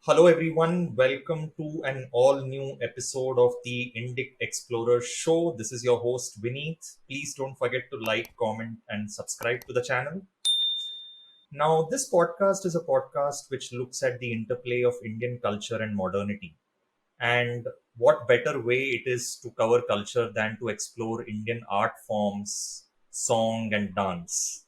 Hello, everyone. Welcome to an all new episode of the Indic Explorer show. This is your host, Vinnet. Please don't forget to like, comment, and subscribe to the channel. Now, this podcast is a podcast which looks at the interplay of Indian culture and modernity. And what better way it is to cover culture than to explore Indian art forms, song, and dance.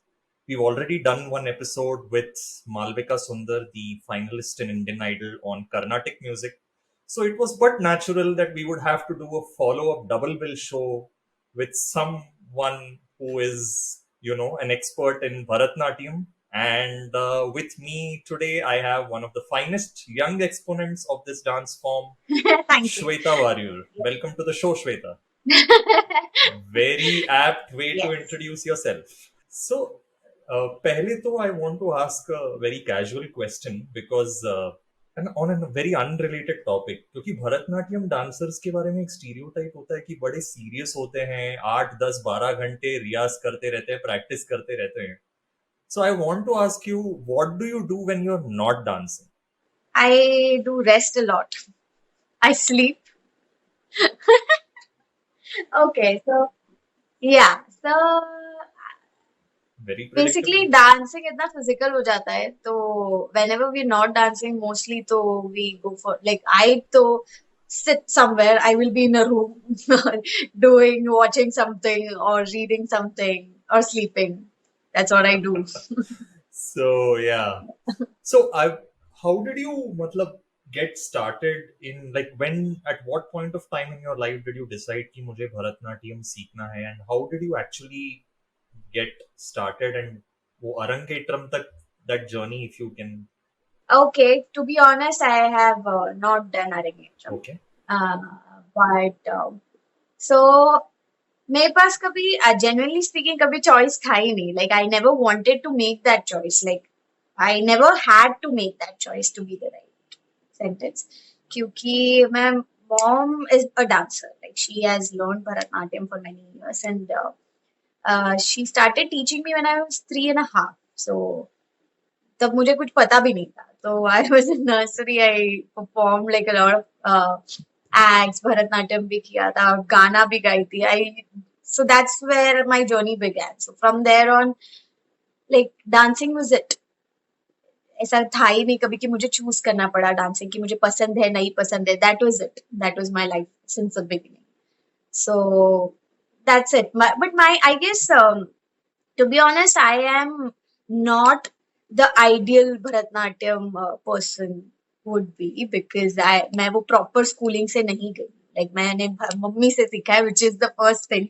We've already done one episode with Malvika Sundar, the finalist in Indian Idol, on Carnatic music. So it was but natural that we would have to do a follow up double bill show with someone who is, an expert in Bharatnatyam. And with me today, I have one of the finest young exponents of this dance form, Thank you. Shwetha Warrior. Welcome to the show, Shwetha. Very apt way to Yes. introduce yourself. So, पहले तो I want to ask a very casual question because and on a very unrelated topic क्योंकि Bharatanatyam dancers के बारे में एक stereotype होता है कि बड़े सीरियस होते हैं 8 10 12 घंटे रियाज करते रहते हैं प्रैक्टिस करते रहते हैं so I want to ask you what do you do when you're not dancing. I do rest a lot. I sleep. Okay, so yeah. So Very basically predictable. dancing इतना physical हो जाता है तो whenever we're not dancing mostly तो we go for like I तो sit somewhere. I will be in a room doing watching something or reading something or sleeping. That's what I do. So yeah. So I, how did you, matlab, get started in like when at what point of time in your life did you decide कि मुझे भरतनाट्यम सीखना है and how did you actually get started and वो अरंगेट्रम तक that journey if you can. Okay, to be honest, I have not done Arangetram. Okay. Uh, but so मेरे पास कभी genuinely speaking कभी choice था ही नहीं. Like I never wanted to make that choice. Like I never had to make that choice to be the right sentence. क्योंकि my mom is a dancer. Like she has learned Bharatanatyam for many years and she started teaching me when I was 3.5. So तब मुझे कुछ पता भी नहीं था तो I was in nursery I perform like a lot of acts Bharatanatyam भी किया था और गाना भी गाई थी I so that's where my journey began so from there on like dancing was it ऐसा था ही नहीं कभी कि मुझे चूज करना पड़ा डांसिंग की मुझे पसंद है नहीं पसंद है that was it that was my life since the beginning so that's it but my I guess to be honest, I am not the ideal Bharatanatyam person would be because मैं वो proper schooling से नहीं गई. Like मैंने mummy से सीखा है, which is the first thing.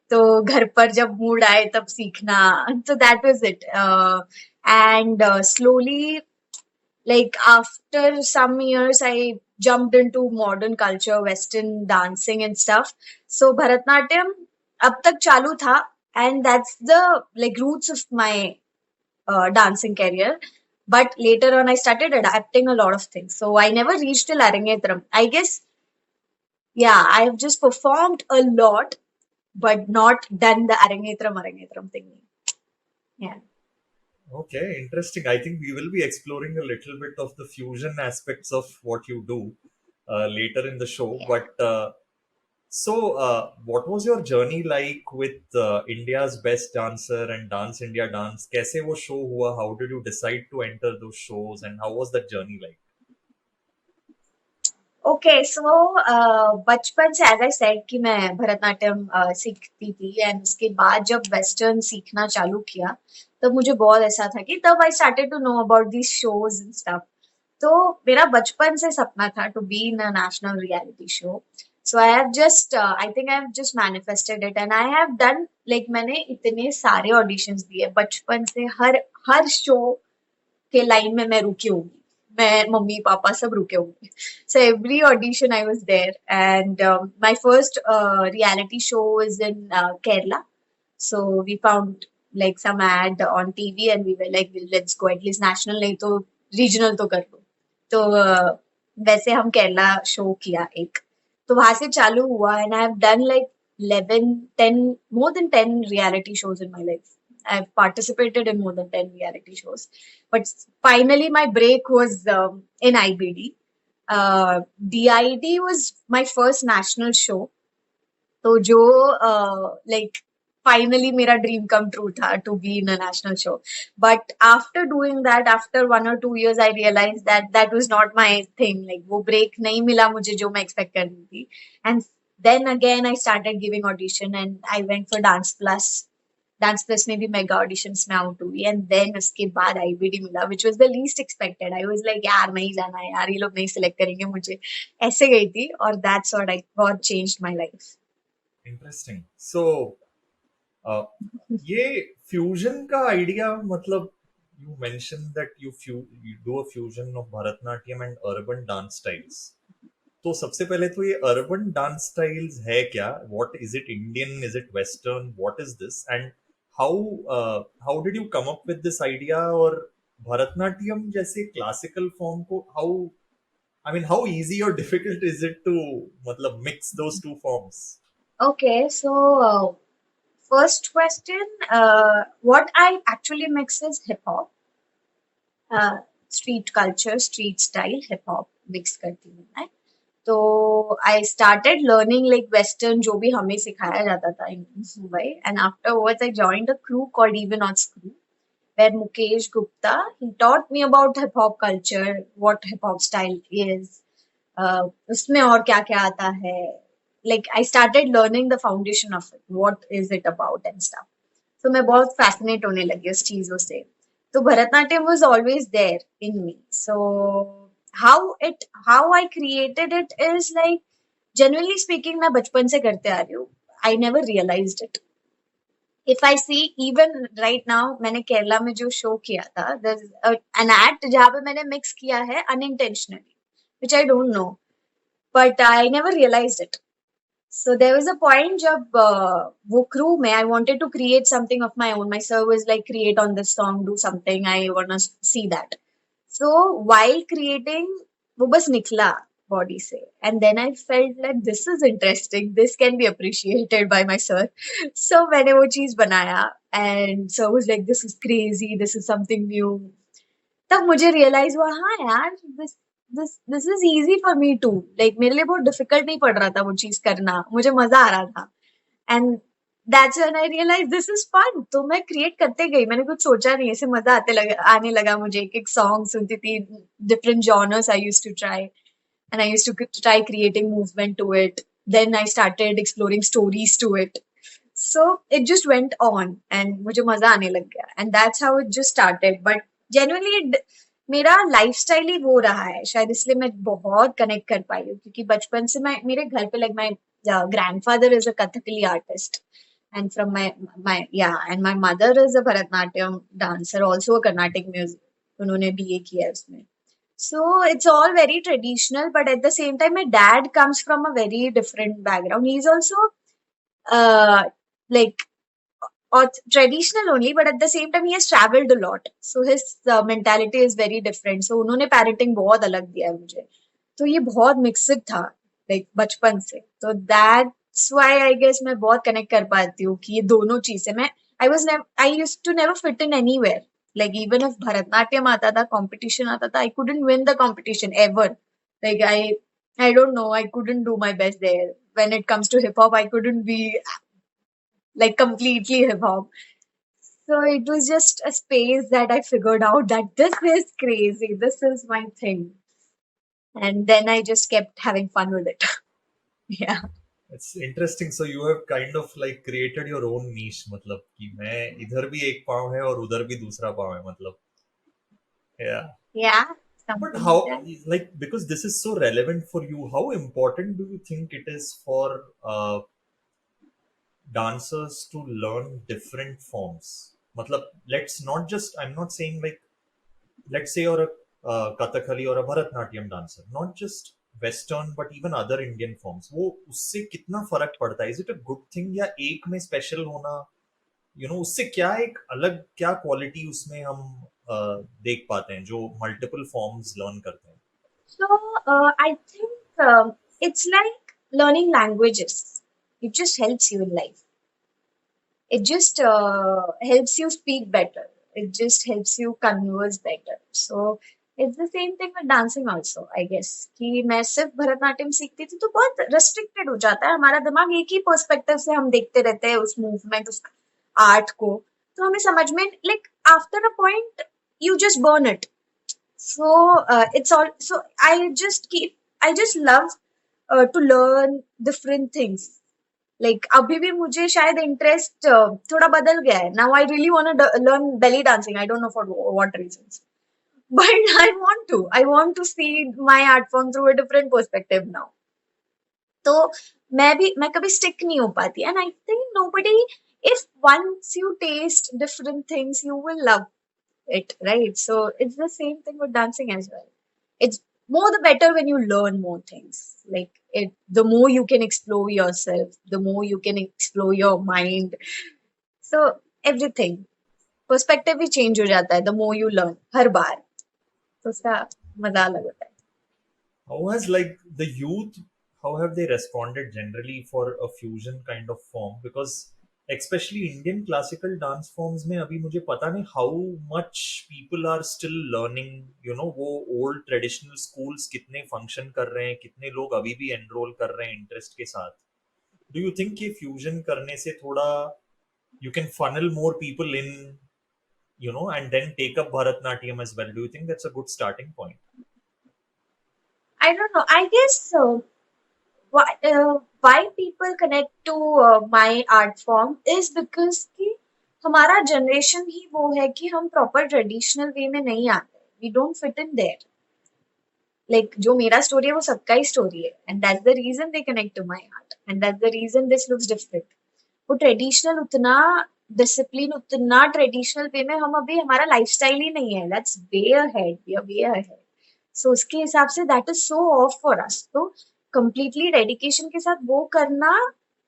तो घर पर जब मूड आए तब सीखना. So that was it. And slowly, like after some years, I jumped into modern culture, Western dancing and stuff. So Bharatanatyam अब तक चालू था and that's the like roots of my dancing career. But later on, I started adapting a lot of things. So I never reached till Arangetram. I guess, yeah, I've just performed a lot, but not done the Arangetram thing. Yeah. Okay, interesting. I think we will be exploring a little bit of the fusion aspects of what you do later in the show. Yeah. But so, what was your journey like with India's Best Dancer and Dance India Dance? कैसे वो show हुआ? How did you decide to enter those shows, and how was that journey like? Okay, so बचपन से as I said कि मैं भरतनाट्यम सीखती थी and उसके बाद जब वेस्टर्न सीखना चालू किया तब मुझे बहुत ऐसा था कि तब I started to know about these shows and stuff तो मेरा बचपन से सपना था to be in a national reality show so I have just I think I have just manifested it and I have done like मैंने इतने सारे auditions दिए बचपन से हर शो के लाइन में मैं रुकी होंगी मैं मम्मी पापा सब रुके होंगे so every audition I was there and my first reality show was in Kerala so we found like some ad on TV and we were like well, let's go at least national नहीं तो regional तो कर लो तो वैसे हम Kerala show किया एक तो वहां से चालू हुआ and I have done like 11 10 more than 10 reality shows in my life I've participated in more than 10 reality shows. But finally, my break was in IBD. DID was my first national show. तो जो like finally मेरा dream come true था to be in a national show. But after doing that, after 1 or 2 years, I realized that that was not my thing. Like वो break नहीं मिला मुझे जो मैं expect कर रही थी. And then again I started giving audition and I went for Dance Plus. Dance Plus में भी मेगा ऑडिशंस में आउट हुई एंड देन उसके बाद आईबीडी मिला which was the least expected. I was like यार नहीं जाना है यार, ये लोग नहीं सिलेक्ट करेंगे मुझे, ऐसे गई थी. और that's what I got changed my life. Interesting. So ये फ्यूजन का आइडिया, मतलब you mention that you do a fusion of Bharatanatyam and urban dance styles. तो सबसे पहले तो ये अर्बन डांस स्टाइल्स है क्या? What is it? Indian? Is it western? What is this? And how how did you come up with this idea? और भरतनाट्यम जैसे classical form को how, I mean how easy और डिफिकल्ट इज इट टू मतलब mix those two forms? Okay, so first question, what I actually mix is hip hop, street culture, street style, hip hop mix करती हूँ मैं. तो I started learning like Western जो भी हमें सिखाया जाता था in Mumbai, and afterwards I joined a crew called Even Odds Crew, where Mukesh Gupta, he taught me about hip hop culture, what hip hop style is, उसमें और क्या क्या आता है. Like I started learning the foundation of it, what is it about and stuff. तो मैं बहुत fascinate होने लगी उस चीजों से. तो Bharatanatyam was always there in me. So how I created it is like, generally speaking, मैं बचपन से करते आ रही हूँ. I never realized it. If I see even right now, मैंने केरला में जो शो किया था, there's an act जहाँ पे मैंने mix किया है unintentionally, which I don't know, but I never realized it. So there was a point जब वो crew में I wanted to create something of my own. My sir was like, create on this song, do something. I wanna see that. So while creating, वो बस निकला body से, and then I felt like this is interesting. This can be appreciated by my sir. So मैंने वो चीज बनाया, and sir was like, this is crazy. This is something new. तब मुझे रियलाइज हुआ, हाँ यार, this is easy for me too. Like मेरे लिए बहुत डिफिकल्ट नहीं पड़ रहा था वो चीज करना, मुझे मजा आ रहा था. And that's when I realise this is fun. तो मैं क्रिएट करते गई, मैंने कुछ सोचा नहीं, ऐसे मजा आने लगा मुझे. एक सॉन्ग सुनती थी, different genres I used to try, and I used to try creating movement to it. Then I started exploring stories to it. So it just went on and मुझे मजा आने लग गया, and that's how it just started. But genuinely मेरा lifestyle ही वो रहा है, शायद इसलिए मैं बहुत कनेक्ट कर पाई हूँ, क्योंकि बचपन से मैं मेरे घर पे like my grandfather is a Kathakali artist, and from my yeah, and my mother is a Bharatnatyam dancer, also a Carnatic music. उन्होंने बीए किया है उसमें. So it's all very traditional, but at the same time my dad comes from a very different background. He's also like or traditional only, but at the same time he has traveled a lot, so his mentality is very different. So उन्होंने parenting बहुत अलग दिया है मुझे, तो ये बहुत mixed था like बचपन से. तो that's why I guess मैं बहुत कनेक्ट कर पाती हूँ कि ये दोनों चीजें मैं I used to never fit in anywhere. Like even if Bharatanatyam आता था, competition आता था, I couldn't win the competition ever. Like I don't know, I couldn't do my best there. When it comes to hip hop, I couldn't be like completely hip hop. So it was just a space that I figured out that this is crazy, this is my thing. And then I just kept having fun with it. Yeah. It's interesting. So you have kind of like created your own niche. मतलब कि मैं इधर भी एक पाँव है और उधर भी दूसरा पाँव है, मतलब. Yeah. Yeah. But Something like how, that. like, because this is so relevant for you, how important do you think it is for dancers to learn different forms? मतलब, let's not just, I'm not saying like, let's say you're a Kathakali or a Bharatnatyam dancer, not just Western but even other Indian forms. वो उससे कितना फर्क पड़ता है? Is it a good thing या एक में स्पेशल होना, उससे क्या एक अलग क्या क्वालिटी उसमें हम देख पाते हैं जो मल्टीपल फॉर्म्स लर्न करते हैं? So I think it's like learning languages. It just helps you in life. it just helps you speak better. It just helps you converse better. So it's the same thing with dancing also, I guess. कि मैं सिर्फ भरतनाट्यम सीखती थी तो बहुत restricted हो जाता है हमारा दिमाग, एक ही पर्सपेक्टिव से हम देखते रहते हैं उस मूवमेंट, उस आर्ट को, तो हमें समझ में, like after a point you just burn it. So it's all, so I just love to learn different things. Like अभी भी मुझे शायद इंटरेस्ट थोड़ा बदल गया है. Now I really want to learn belly dancing. I don't know for what reasons, but I want to see my art form through a different perspective now. तो मैं कभी स्टिक नहीं हो पाती. And I think nobody, if once you taste different things you will love it, right? So it's the same thing with dancing as well. It's more the better when you learn more things. Like it, the more you can explore yourself, the more you can explore your mind. So everything, perspective भी change हो जाता है the more you learn हर बार. तो उसका मजा अलग होता है. How has like the youth, how have they responded generally for a fusion kind of form? Because especially Indian classical dance forms में अभी मुझे पता नहीं how much people are still learning, you know, वो old traditional schools कितने function कर रहे हैं, कितने लोग अभी भी enroll कर रहे हैं interest के साथ. Do you think कि fusion करने से थोड़ा you can funnel more people in, you know, and then take up Bharatnatyam as well? Do you think that's a good starting point? I don't know. I guess why people connect to my art form is because कि हमारा generation ही वो है कि हम proper traditional way में नहीं आते. We don't fit in there. Like जो मेरा स्टोरी है वो सबका ही स्टोरी है, and that's the reason they connect to my art, and that's the reason this looks different. वो ट्रेडिशनल उतना डिसिप्लिन, उतना ट्रेडिशनल वे में हम अभी, हमारा लाइफस्टाइल ही नहीं है. That's way ahead, we are way ahead. So उसके हिसाब से that is so off for us. तो कंप्लीटली डेडिकेशन के साथ वो करना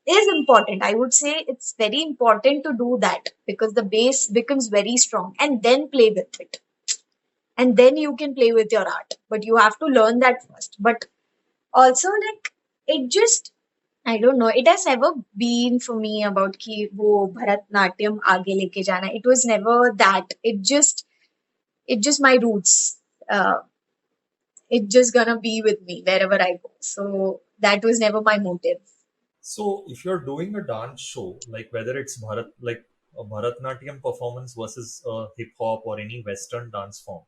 is important. I would say it's very important to do that because the base becomes very strong, and then play with it, and then you can play with your art, but you have to learn that first. But also, like, it just, I don't know, it has never been for me about ki wo Bharatnatyam aage leke jana. It was never that. It just my roots. uh, it just gonna be with me wherever I go. So that was never my motive. So, if you're doing a dance show, like whether it's like a Bharatnatyam performance versus a hip hop or any Western dance form,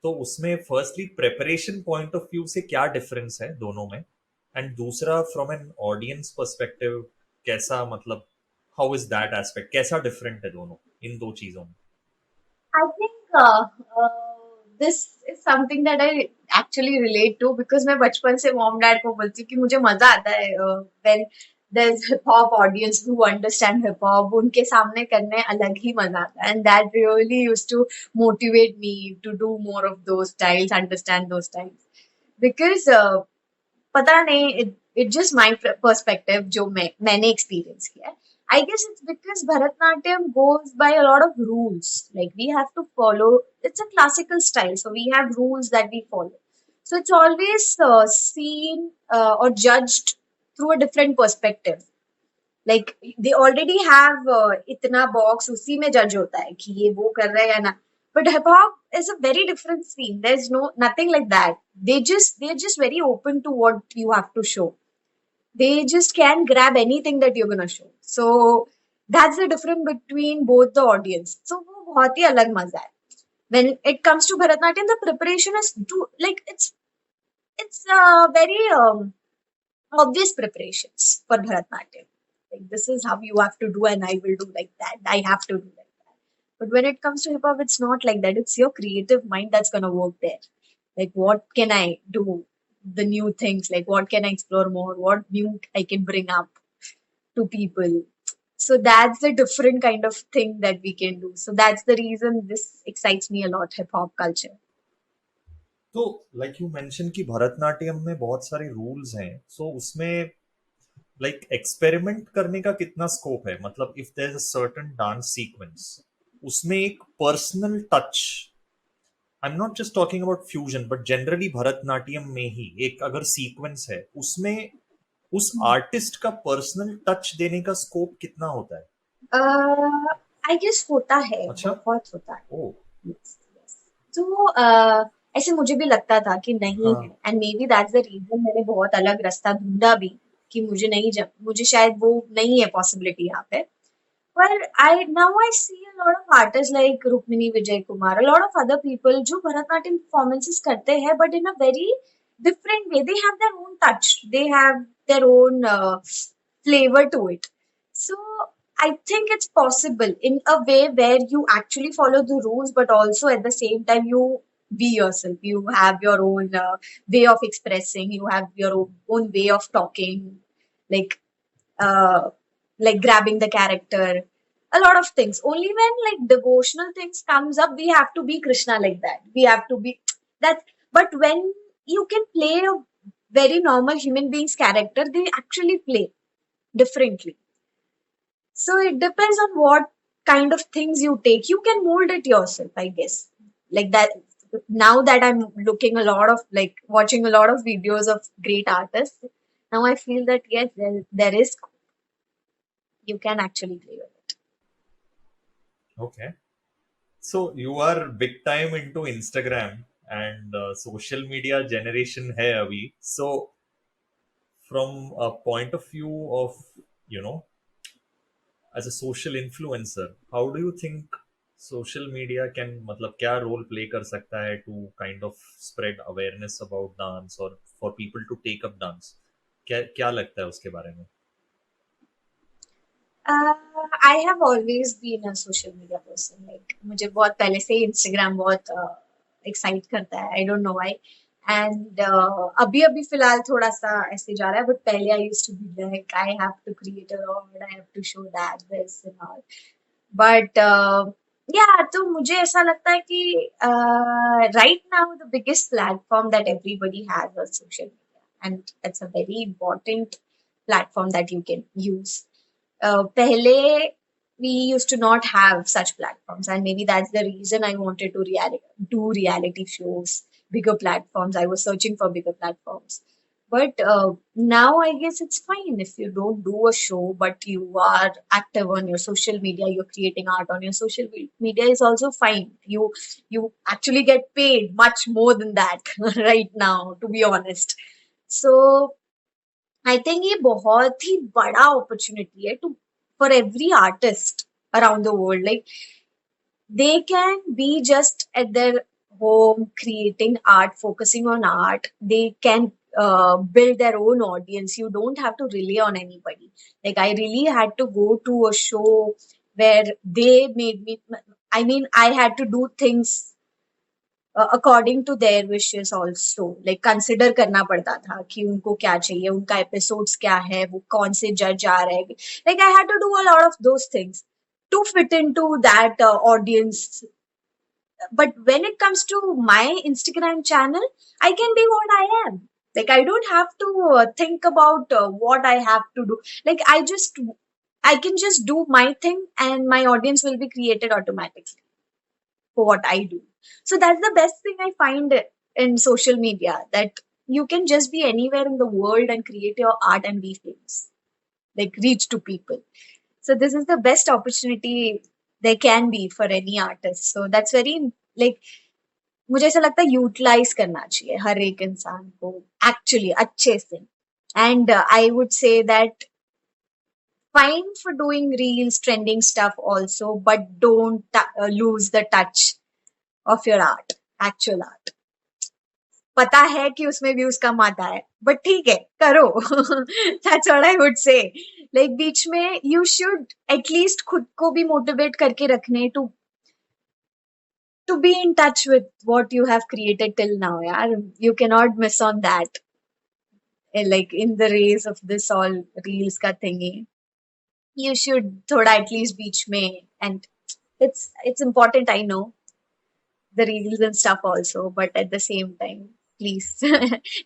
तो उसमें firstly preparation point of view से क्या difference है दोनों में, and दूसरा from an audience perspective कैसा मतलब how is that aspect, कैसा different है दोनों इन दो चीजों में? I think this is something that I actually relate to because मैं बचपन से मॉम डैड को बोलती हूँ कि मुझे मजा आता है when there's hip hop audience who understand hip hop, उनके सामने करने अलग ही मजा आता है, and that really used to motivate me to do more of those styles, understand those styles, because पता नहीं, it just my perspective जो मैंने experience किया है. I guess it's because Bharatanatyam goes by a lot of rules. Like we have to follow. It's a classical style, so we have rules that we follow. So it's always seen or judged through a different perspective. Like they already have इतना box, उसी में judge होता है कि ये वो कर रहा है या ना. But hip hop is a very different scene. There's nothing like that. They're just very open to what you have to show. They just can grab anything that you're gonna show. So that's the difference between both the audience. So वो बहुत ही अलग मजा है. When it comes to Bharatanatyam, the preparation is like it's very obvious preparations for Bharatanatyam. Like this is how you have to do, and I will do like that. I have to do like that. But when it comes to hip hop, it's not like that. It's your creative mind that's gonna work there. Like what can I do? The new things, like what can I explore more? What new I can bring up to people. So that's the different kind of thing that we can do. So that's the reason this excites me a lot, hip hop culture. तो like you mention कि भरतनाट्यम में बहुत सारे rules हैं, सो उसमें like experiment करने का कितना स्कोप है? मतलब if there is a certain dance sequence, उसमें एक personal touch, I am not just talking about fusion but generally Bharatanatyam में ही एक अगर सीक्वेंस है, उसमें उस आर्टिस्ट का पर्सनल टच देने का स्कोप कितना होता है? आई गेस होता है, अच्छा। बहुत होता है। ओ। Yes, yes. तो ऐसे मुझे भी लगता था कि नहीं है, हाँ। And maybe that's the reason मैंने बहुत अलग रास्ता ढूंढा भी कि मुझे नहीं जब मुझे शायद वो नहीं है पॉसिबिलिटी यहाँ पे। Well, I see a lot of artists like Rukmini Vijay Kumar, a lot of other people जो भरतनाट्यम performances करते हैं, but in a very different way. They have their own touch. They have their own flavor to it. So I think it's possible in a way where you actually follow the rules, but also at the same time you be yourself. You have your own way of expressing. You have your own way of talking, like uh, like grabbing the character, a lot of things. Only when like devotional things comes up, we have to be Krishna like that. We have to be that. But when you can play a very normal human being's character, they actually play differently. So it depends on what kind of things you take. You can mold it yourself, I guess. Like that. Now that I'm looking a lot of like watching a lot of videos of great artists, now I feel that yes, there is, you can actually play with it. Okay. So you are big time into Instagram and social media generation hai abhi. So from a point of view of, you know, as a social influencer, how do you think social media can मतलब क्या role play कर सकता है to kind of spread awareness about dance or for people to take up dance? क्या क्या लगता है उसके बारे में? Uh, I have always been a social media person. Like मुझे बहुत पहले से ही Instagram बहुत excite करता है. I don't know why. And अभी अभी फिलहाल थोड़ा सा ऐसे जा रहा है. But पहले I used to be like I have to create a lot. I have to show that this and all. But yeah, तो मुझे ऐसा लगता है कि right now the biggest platform that everybody has is social media, and it's a very important platform that you can use. Pehle we used to not have such platforms, and maybe that's the reason I wanted to do reality shows, bigger platforms. I was searching for bigger platforms. But now I guess it's fine if you don't do a show, but you are active on your social media. You're creating art on your social media is also fine. You actually get paid much more than that right now, to be honest. So I think ये बहुत ही बड़ा opportunity है to for every artist around the world like they can be just at their home creating art, focusing on art. They can build their own audience. You don't have to rely on anybody. Like I really had to go to a show where they made me, I mean I had to do things according to their wishes also like consider करना पड़ता था कि उनको क्या चाहिए, उनका episodes क्या है, वो कौन से जज आ रहे हैं. Like I had to do a lot of those things to fit into that audience. But when it comes to my Instagram channel, I can be what I am. Like I don't have to think about what I have to do. Like I can just do my thing and my audience will be created automatically for what I do. So that's the best thing I find in social media, that you can just be anywhere in the world and create your art and be famous, like reach to people. So this is the best opportunity there can be for any artist. So that's very like मुझे ऐसा लगता है utilise करना चाहिए हर एक इंसान को actually अच्छे से. And I would say that fine for doing reels, trending stuff also, but don't lose the touch of your art, actual art. पता है कि उसमें व्यूज कम आता है, बट ठीक है करो. That's what I would say. Like बीच में यू शुड एटलीस्ट खुद को भी मोटिवेट करके रखने to be in touch with what you have created till now. यार you can not miss on that like in the race of this all reels का thingy. You should थोड़ा at least बीच में. And it's important, I know, the reels and stuff also, but at the same time please.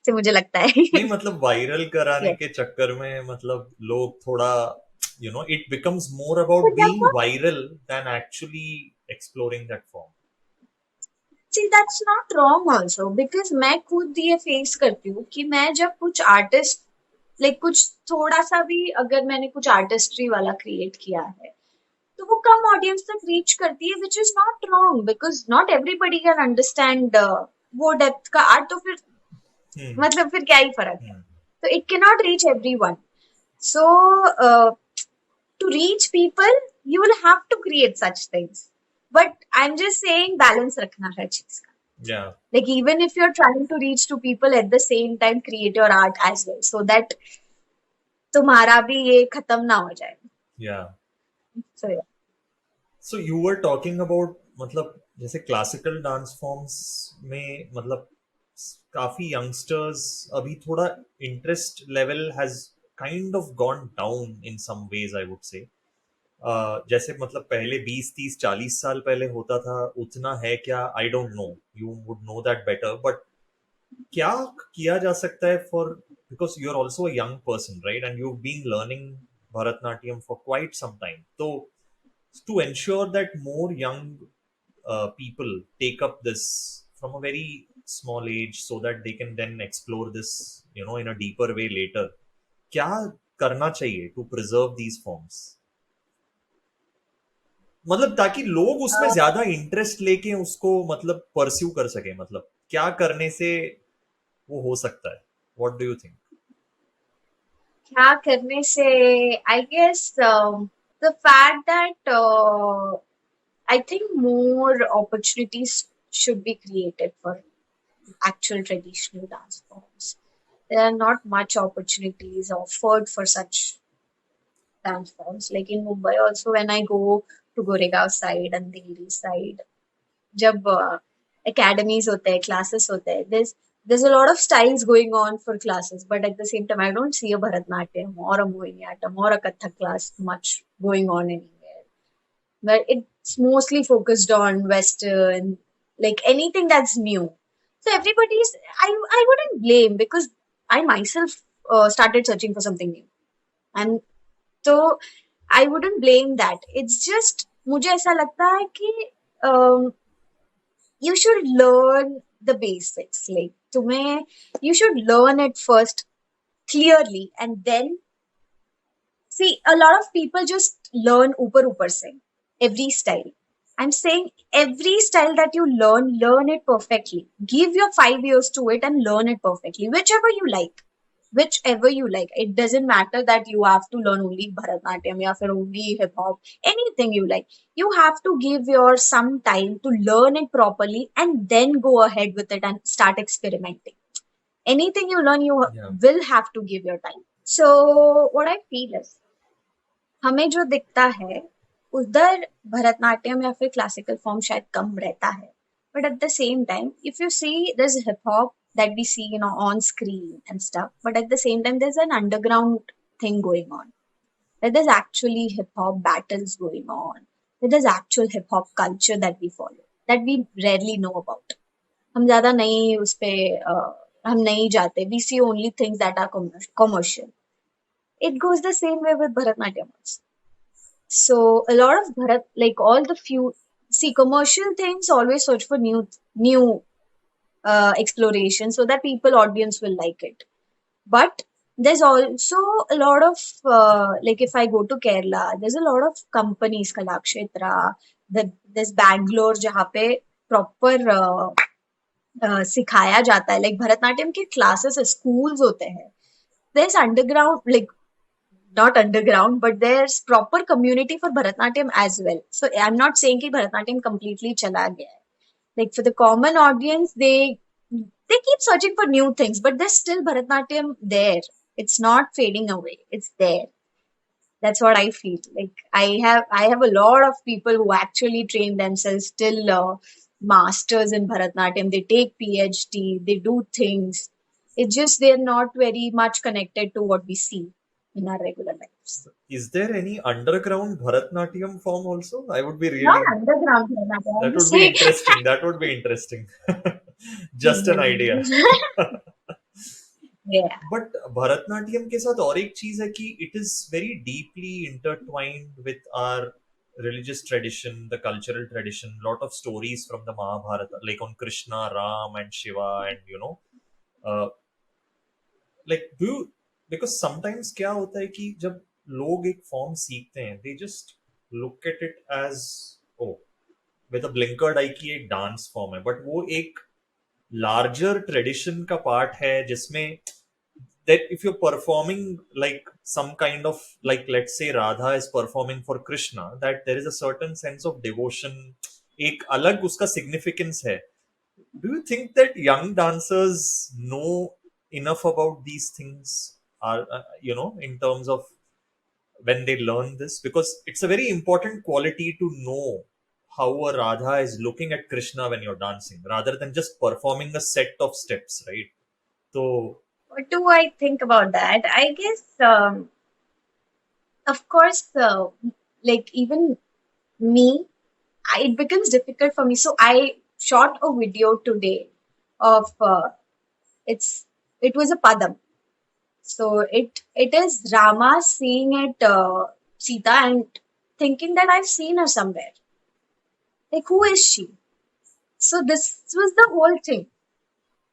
से मुझे लगता है. नहीं मतलब वायरल कराने Yes. के चक्कर में मतलब लोग थोड़ा it becomes more about But that's being not, viral than actually exploring that form. see, that's not wrong also, because मैं खुद ये फेस करती हूँ कि मैं जब कुछ आर्टिस्ट, लाइक कुछ थोड़ा सा भी अगर मैंने कुछ आर्टिस्ट्री वाला क्रिएट किया है, तो वो कम ऑडियंस तक रीच करती है, which is not wrong because not everybody can understand वो डेप्थ का आर्ट, तो फिर Hmm. मतलब फिर क्या ही फर्क है. Hmm. तो it can not reach every one. So to reach people, you will have to create such things. But I'm just saying balance rakhna hai cheez ka. Yeah. Like even if you're trying to reach to people at the same time, create your art as well so that तुम्हारा भी ये खत्म ना हो जाए. Yeah. So yeah. So you were talking about मतलब जैसे classical dance forms में मतलब काफी यंगस्टर्स अभी थोड़ा interest level has kind of gone down in some ways I would say. जैसे मतलब पहले 20 30 40 साल पहले होता था उतना है क्या I don't know, you would know that better, but क्या किया जा सकता है for, because you are also a young person right and you been learning Bharatanatyam for quite some time, तो to ensure that more young people take up this from a very small age so that they can then explore this in a deeper way later, क्या करना चाहिए to preserve these forms, मतलब ताकि लोग उसमें Uh, ज्यादा interest लेके उसको मतलब परस्यू कर सके, मतलब क्या करने से वो हो सकता है, व्हाट डू यू थिंक? क्या करने से, I guess the fact that I think more opportunities should be created for actual traditional dance forms. There are not much opportunities offered for such dance forms. Like in Mumbai also, when I go to Goregaon side and Delhi side, जब academies होते हैं, classes होते हैं, there's a lot of styles going on for classes, but at the same time, I don't see a Bharatnatyam or a Mohiniyattam or a Kathak class much going on anywhere. But it's mostly focused on Western, like anything that's new. So everybody's, I wouldn't blame because I myself started searching for something new. And so I wouldn't blame that. It's just, मुझे ऐसा लगता है कि um, you should learn the basics. Like, तुम्हें, you should learn it first clearly and then see, a lot of people just learn upper se, every style. I'm saying every style that you learn it perfectly. Give your 5 years to it and learn it perfectly, whichever you like. Whichever you like. It doesn't matter that you have to learn only Bharatanatyam or only hip hop, anything you like. You have to give your some time to learn it properly and then go ahead with it and start experimenting. Anything you learn, you Yeah. will have to give your time. So, what I feel is, हमें जो दिखता है उधर भरतनाट्यम या फिर classical form शायद कम रहता है, but at the same time if you see there's hip hop that we see on screen and stuff, but at the same time there's an underground thing going on, that there's actually hip hop battles going on, that there's actual hip hop culture that we follow that we rarely know about. हम ज्यादा नहीं उस पे हम नहीं जाते, we see only things that are commercial. It goes the same way with Bharatanatyam also. So a lot of Bharat, like all the few, see commercial things always search for new exploration so that people audience will like it. But there's also a lot of like if I go to Kerala, there's a lot of companies, Kalakshetra, there's Bangalore, जहाँ पे proper सिखाया जाता है, like Bharatanatyam के classes schools होते हैं. There's underground, like not underground, but there's proper community for Bharatanatyam as well. So I'm not saying कि Bharatanatyam completely चला गया है. Like for the common audience, they keep searching for new things, but there's still Bharatanatyam there. It's not fading away. It's there. That's what I feel. Like I have a lot of people who actually train themselves still masters in Bharatanatyam. They take PhD. They do things. It's just they're not very much connected to what we see in our regular lives. Is there any underground Bharatnatyam form also? I would be Not really, underground Bharatanatyam, I'm that just would be saying. interesting. That would be interesting. Just an idea. Yeah. But Bharatanatyam के साथ और एक चीज है कि it is very deeply intertwined with our religious tradition, the cultural tradition, lot of stories from the Mahabharata, like on Krishna, Ram, and Shiva, and uh, like do you, because sometimes क्या होता है कि जब लोग एक form सीखते हैं, they just look at it as, oh, with a blinkered eye की एक डांस फॉर्म है, बट वो एक लार्जर ट्रेडिशन का पार्ट है जिसमें that if you're performing like some kind of, like let's say Radha is performing for Krishna, that there is a certain sense of devotion, एक अलग उसका significance है. Do you think that young dancers know enough about these things, are in terms of when they learn this? Because it's a very important quality to know how a Radha is looking at Krishna when you're dancing, rather than just performing a set of steps, right? So What do I think about that? I guess, of course, like even me, it becomes difficult for me. So I shot a video today of it's it was a padam. So it is Rama seeing it Sita and thinking that I've seen her somewhere. Like who is she? So this was the whole thing.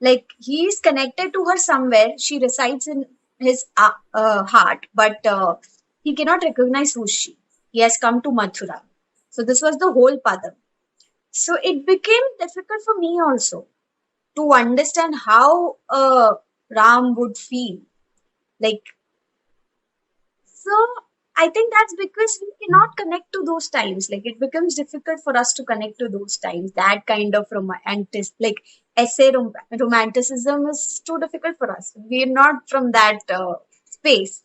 Like he is connected to her somewhere. She resides in his heart, but he cannot recognize who she. He has come to Mathura. So this was the whole padam. So it became difficult for me also to understand how Ram would feel. Like, so I think that's because we cannot connect to those times. Like it becomes difficult for us to connect to those times. That kind of like essay romanticism is too difficult for us. We are not from that space.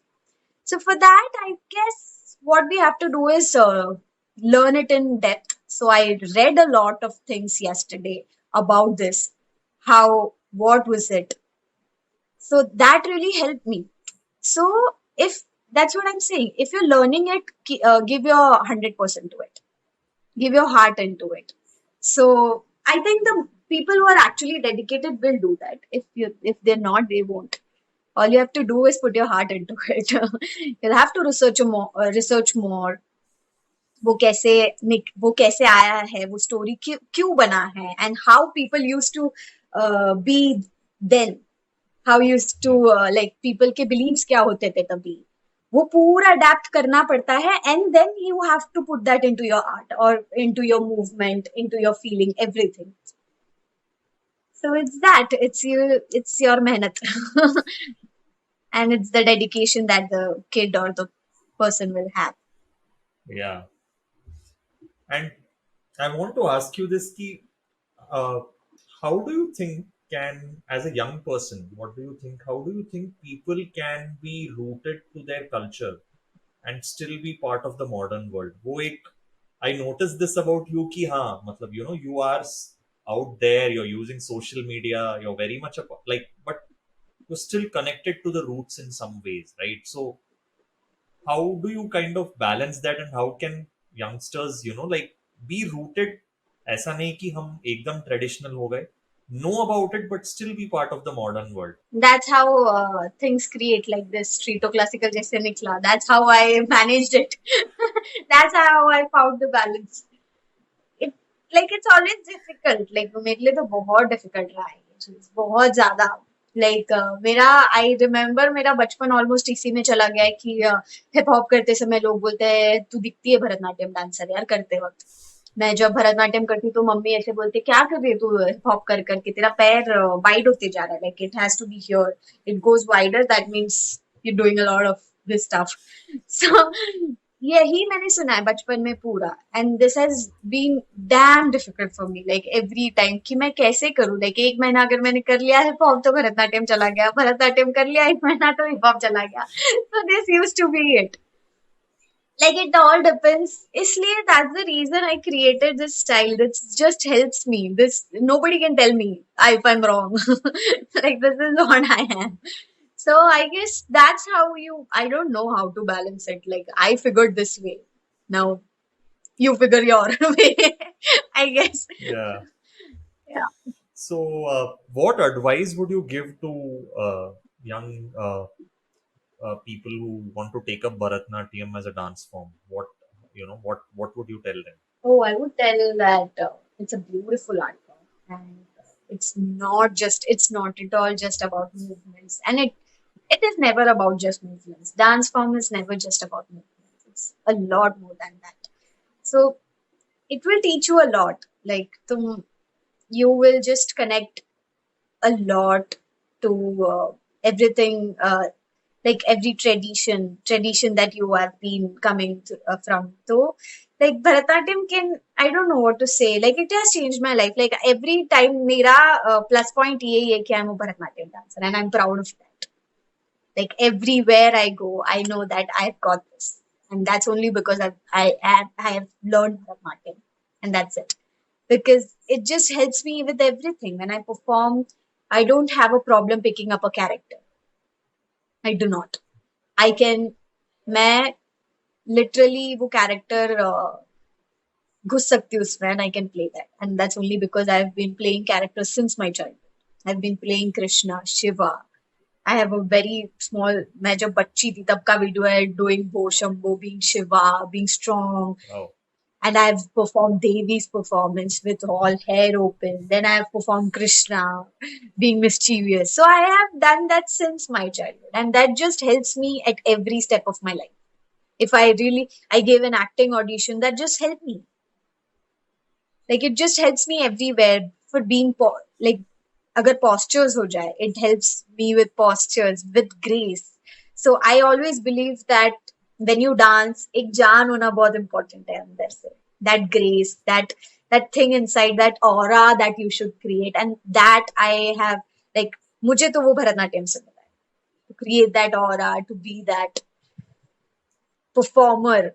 So for that, I guess what we have to do is learn it in depth. So I read a lot of things yesterday about this. How, what was it? So that really helped me. So if that's what I'm saying, if you're learning it, give your 100% to it. Give your heart into it. So I think the people who are actually dedicated will do that. If they're not, they won't. All you have to do is put your heart into it. You'll have to research more. वो कैसे आया है, वो story क्यों बना है, and how people use to be then, how use to like people के beliefs क्या होते थे तभी, वो पूरा अडेप्ट करना पड़ता है, and then you have to put that into your art और into your movement, into your feeling, everything. So it's your mehnat. And it's the dedication that the kid or the person will have. yeah, and I want to ask you this: ki, uh, how do you think can, as a young person, what do you think? How do you think people can be rooted to their culture and still be part of the modern world? वो एक, I noticed this about you कि हाँ, मतलब you are out there, you're using social media, you're very much like, but you're still connected to the roots in some ways, right? So how do you kind of balance that, and how can youngsters like be rooted, ऐसा नहीं कि हम एकदम traditional हो गए, know about it but still be part of the modern world? That's how things create, like this streeto classical जैसे निकला. That's how I managed it. That's how I found the balance. It like it's always difficult. Like मेरे लिए तो बहुत difficult रहा है ये चीज, बहुत ज्यादा. Like मेरा I remember मेरा बचपन almost इसी में चला गया है कि हिप हॉप करते समय लोग बोलते हैं तू दिखती है भरतनाट्यम डांसर यार करते वक्त. मैं जब भरतनाट्यम करती तो मम्मी ऐसे बोलती क्या कर रही है तू हिप हॉप कर करके, तेरा पैर वाइड होते जा रहा है, like it has to be here, it goes wider, that means you doing a lot of this stuff. So यही मैंने सुना है बचपन में पूरा, and this has been damn difficult for me, like every time कि मैं कैसे करूं. लाइक एक महीना अगर मैंने कर लिया हिप हॉप तो भरतनाट्यम चला गया, भरतनाट्यम कर लिया एक महीना तो हिप हॉप चला गया. So this use to be it. Like it all depends. Isliye that's the reason I created this style. This just helps me. This nobody can tell me if I'm wrong. Like this is what I am. So I guess that's how you. I don't know how to balance it. Like I figured this way. Now you figure your way. I guess. Yeah. Yeah. So what advice would you give to young people who want to take up Bharatanatyam as a dance form? What would you tell them? Oh, I would tell that it's a beautiful art form, and it's not at all just about movements, and it is never about just movements. Dance form is never just about movements. It's a lot more than that. So it will teach you a lot. Like you will just connect a lot to everything, like every tradition that you have been coming from. So like Bharatanatyam can, I don't know what to say. Like it has changed my life. Like every time मेरा plus point यही है कि I'm a Bharatanatyam dancer and I'm proud of that. Like everywhere I go, I know that I've got this, and that's only because I have learned Bharatanatyam, and that's it. Because it just helps me with everything. When I perform, I don't have a problem picking up a character. I do not. I can, मैं literally वो character घुस सकती हूँ उसमें and I can play that. And that's only because I've been playing characters since my childhood. I've been playing Krishna, Shiva. I have a very small, मैं जब बच्ची थी तब का वीडियो है doing Bo Shambho, being Shiva, being strong. Oh, And I've performed Devi's performance with all hair open. Then I've performed Krishna being mischievous. So I have done that since my childhood. And that just helps me at every step of my life. If I gave an acting audition, that just helped me. Like it just helps me everywhere for being, like, agar postures ho jaye, it helps me with postures, with grace. So I always believe that when you dance, ek jaan hona bahut important hai andar se. That grace, that thing inside, that aura that you should create, and that I have, like, मुझे तो वो भरतनाट्यम से मिला है. To create that aura, to be that performer,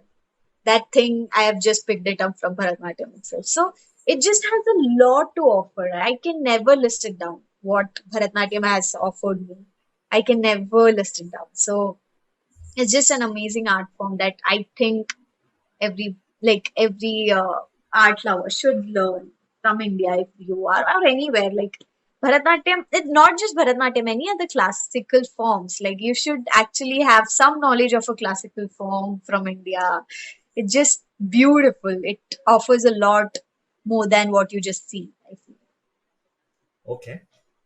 that thing I have just picked it up from Bharatanatyam itself. So it just has a lot to offer. I can never list it down. What Bharatanatyam has offered me, I can never list it down. So it's just an amazing art form that I think every art lover should learn from India if you are, or anywhere. Like Bharatanatyam, it's not just Bharatanatyam, any other classical forms. Like you should actually have some knowledge of a classical form from India. It's just beautiful. It offers a lot more than what you just see, I feel. okay.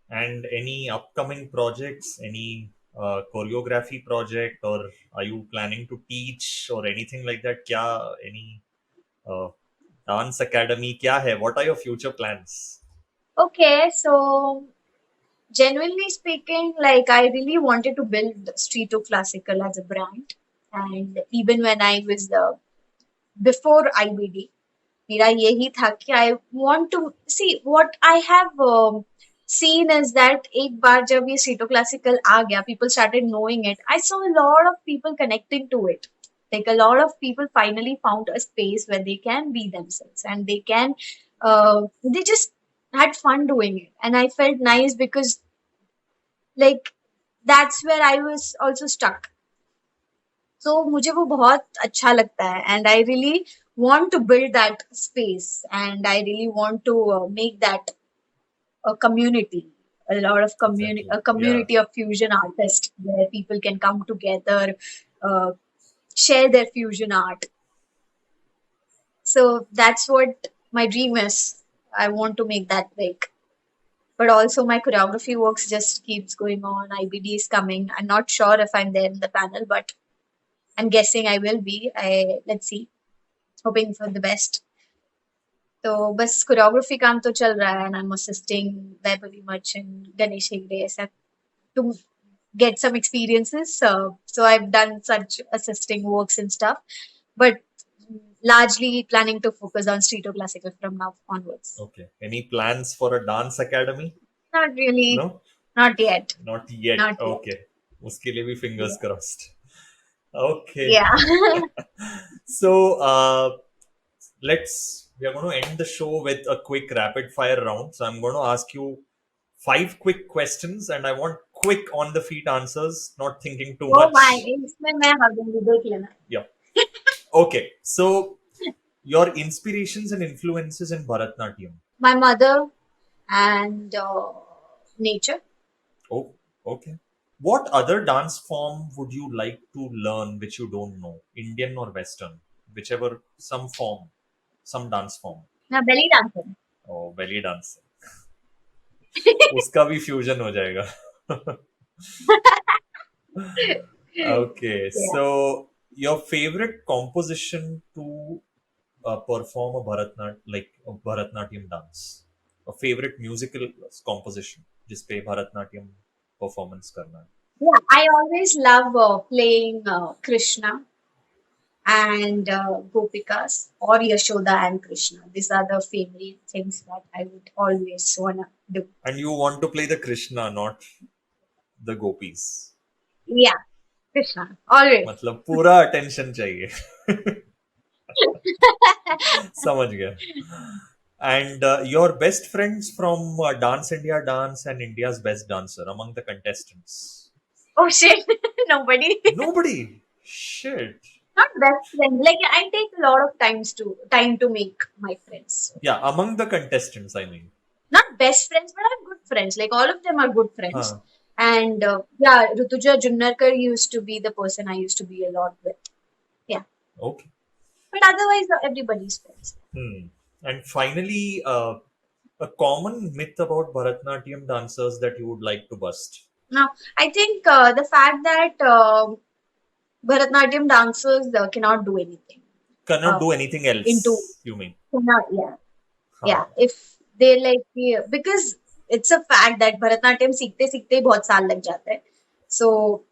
And any upcoming projects, any choreography project, or are you planning to teach or anything like that? Kya, any uh, dance academy? Kya hai? What are your future plans? Okay, so genuinely speaking, like I really wanted to build Streeto Classical as a brand. And even when I was before IBD, मेरा यही था कि I want to see what I have seen is that एक बार जब ये Streeto Classical आ गया, people started knowing it. I saw a lot of people connecting to it. Like a lot of people finally found a space where they can be themselves and they just had fun doing it. And I felt nice because like that's where I was also stuck. So मुझे वो बहुत अच्छा लगता है and I really want to build that space and I really want to make that a community, a lot of Exactly. a Yeah. community of fusion artists where people can come together, uh, share their fusion art. So that's what my dream is. I want to make that big. But also my choreography works just keeps going on. IBD is coming. I'm not sure if I'm there in the panel, but I'm guessing I will be. I let's see. Hoping for the best. तो बस choreography काम तो चल रहा है and I'm assisting very much in Ganesh Hegde ऐसा to get some experiences. So I've done such assisting works and stuff, but largely planning to focus on Street or classical from now onwards. Okay. Any plans for a dance academy? Not really. No? Not yet. Not yet. Not yet. Okay. उसके लिए भी fingers Yeah. crossed. Okay. Yeah. So we are going to end the show with a quick rapid fire round. So I'm going to ask you 5 quick questions and I want quick on the feet answers, not thinking too Oh my, much. इसमें मैं भागूंगी देख लेना. Yeah. Okay. So your inspirations and influences in Bharatnatyam. My mother and nature. Oh, okay. What other dance form would you like to learn which you don't know? Indian or Western? Whichever, some form, some dance form. मैं belly dancer. Oh, belly dance. उसका भी fusion हो जाएगा. Okay, Yeah. so your favorite composition to perform a Bharatnatyam dance? A favorite musical composition जिस पे Bharatnatyam performance करना है. Yeah, I always love playing Krishna and Gopikas or Yashoda and Krishna. These are the favorite things that I would always wanna do. And you want to play the Krishna, not the gopis. Yeah, Krishna, always. मतलब पूरा attention चाहिए. समझ गया. And your best friends from Dance India Dance and India's Best Dancer among the contestants? Oh shit, nobody. Nobody. Shit. Not best friends. Like I take a lot of time to make my friends. Yeah, among the contestants, I mean. Not best friends, but I'm good friends. Like all of them are good friends. Huh. And yeah, Rutuja Junnarkar used to be the person I used to be a lot with. Yeah. Okay. But otherwise, everybody's friends. And finally, a common myth about Bharatanatyam dancers that you would like to bust. Now, I think the fact that Bharatanatyam dancers cannot do anything Cannot do anything into else, you mean? cannot, yeah. Huh. Yeah, if they like yeah, because it's a fact that Bharatanatyam सीखते सीखते ही बहुत साल लग जाता है. So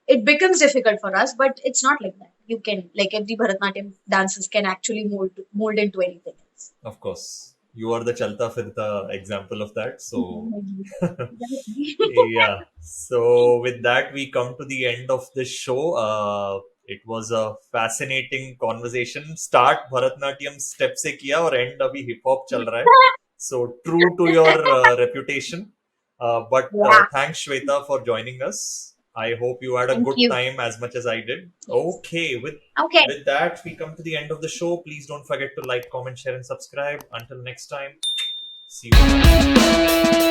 it becomes difficult for us, but it's not like that. You can like every Bharatanatyam dancers can actually mold into anything else. Of course. You are the Chalta Firta example of that. So yeah. So with that, we come to the end of this show. It was a fascinating conversation. Start Bharatanatyam step से किया और end अभी hip hop चल रहा है. So true to your reputation. But Yeah. thanks Swetha for joining us. I hope you had a Thank good you. time as much as I did. Okay, with Okay. that, we come to the end of the show. Please don't forget to like, comment, share, and subscribe. Until next time, see you.